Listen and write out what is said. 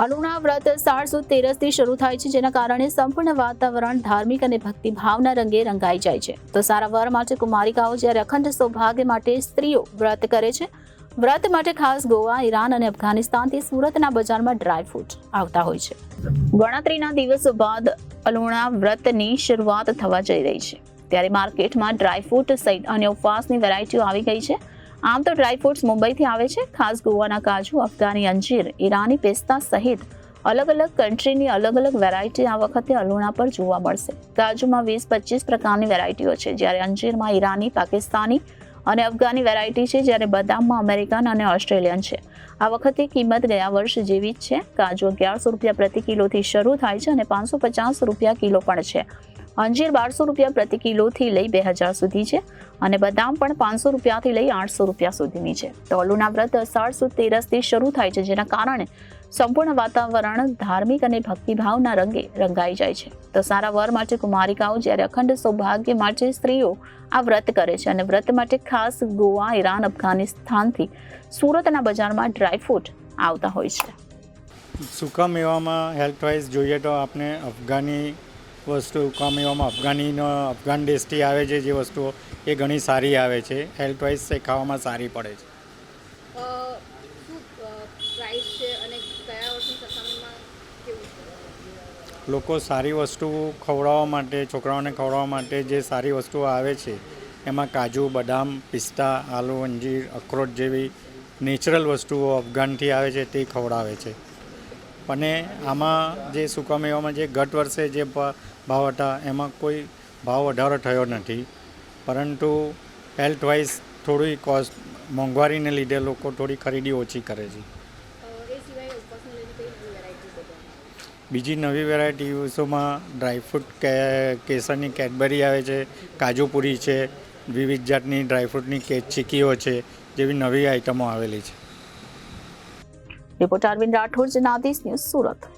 અલુણા વ્રત 4 સુદ તેરસથી શરૂ થાય છે, જેના કારણે સંપૂર્ણ વાતાવરણ ધાર્મિક અને ભક્તિભાવના રંગે રંગાઈ જાય છે. તો સારા વર માટે કુમારિકાઓ જ્યારે અખંડ સૌભાગ્ય માટે સ્ત્રીઓ વ્રત કરે છે. વ્રત માટે ખાસ ગોવા, ઈરાન અને અફઘાનિસ્તાનથી સુરતના બજારમાં ડ્રાયફ્રૂટ આવતા હોય છે. ગણતરીના દિવસો બાદ અલુણા વ્રતની શરૂઆત થવા જઈ રહી છે, ત્યારે માર્કેટમાં ડ્રાયફ્રૂટ સહિત અન્ય ઉપવાસની વેરાયટીઓ આવી ગઈ છે. આમ તો ડ્રાયફ્રૂટ્સ મુંબઈથી આવે છે. ખાસ ગોવાના કાજુ, અફઘાની અંજીર, ઈરાની પિસ્તા સહિત અલગ અલગ કન્ટ્રીની અલગ અલગ વેરાયટી આ વખતે અલુણા પર જોવા મળશે. કાજુમાં 20-25 પ્રકારની વેરાયટીઓ છે, જ્યારે અંજીરમાં ઈરાની, પાકિસ્તાની અને અફઘાની વેરાયટી છે, જ્યારે બદામમાં અમેરિકન અને ઓસ્ટ્રેલિયન છે. આ વખતે કિંમત ગયા વર્ષ જેવી જ છે. કાજુ 1100 રૂપિયા પ્રતિ કિલોથી શરૂ થાય છે અને 550 રૂપિયા કિલો પણ છે. અંજીર 1200 રૂપિયા પ્રતિ કિલોથી લઈ 2000 સુધી છે અને બદામ પણ 500 રૂપિયાથી લઈ 800 રૂપિયા સુધીની છે. તો અલુણા વ્રત 4 સુદ તેરસથી શરૂ થાય છે, જેના કારણે સંપૂર્ણ વાતાવરણ ધાર્મિક અને ભક્તિભાવના રંગે રંગાઈ જાય છે. તો સારા વર માટે કુમારિકાઓ જ્યારે અખંડ સૌભાગ્ય માટે સ્ત્રીઓ આ વ્રત કરે છે અને વ્રત માટે ખાસ ગોવા, ઈરાન, અફઘાનિસ્તાનથી સુરતના બજારમાં ડ્રાયફ્રૂટ આવતા હોય છે. સૂકા મેવામાં હેલ્થ વાઇઝ જોઈએ તો આપણે અફઘાની વસ્તુ, સૂકા મેવામાં અફઘાન દેશથી આવે છે જે વસ્તુઓ એ ઘણી સારી આવે છે. હેલ્થ વાઇઝ એ ખાવામાં સારી પડે છે. પ્રાઇસ છે અને કયા વર્ષની સરખામણીમાં કેવું છે? લોકો સારી વસ્તુ ખવડાવવા માટે, છોકરાઓને ખવડાવવા માટે જે સારી વસ્તુઓ આવે છે એમાં કાજુ, બદામ, પિસ્તા, આલુ, અંજીર, અખરોટ જેવી નેચરલ વસ્તુઓ અફઘાનથી આવે છે તે ખવડાવે છે. અને આમાં જે સૂકા મેવામાં જે ગત વર્ષે જે ભાવ હતા એમાં કોઈ ભાવ વધારો થયો નથી, પરંતુ હેલ્થ વાઇઝ થોડી કોસ્ટ મોંઘવારીને લીધે લોકો થોડી ખરીદી ઓછી કરે છે. એ સિવાય ઉપવાસને લઈને કઈ નવી વેરાયટી બતાવો? બીજી નવી વેરાયટીઝોમાં ડ્રાયફ્રૂટ કેસરની કેડબરી આવે છે, કાજુપુરી છે, વિવિધ જાતની ડ્રાયફ્રૂટની ચીકીઓ છે, જેવી નવી આઇટમો આવેલી છે. Reporter Arvind Rathod, Janadesh news, Surat.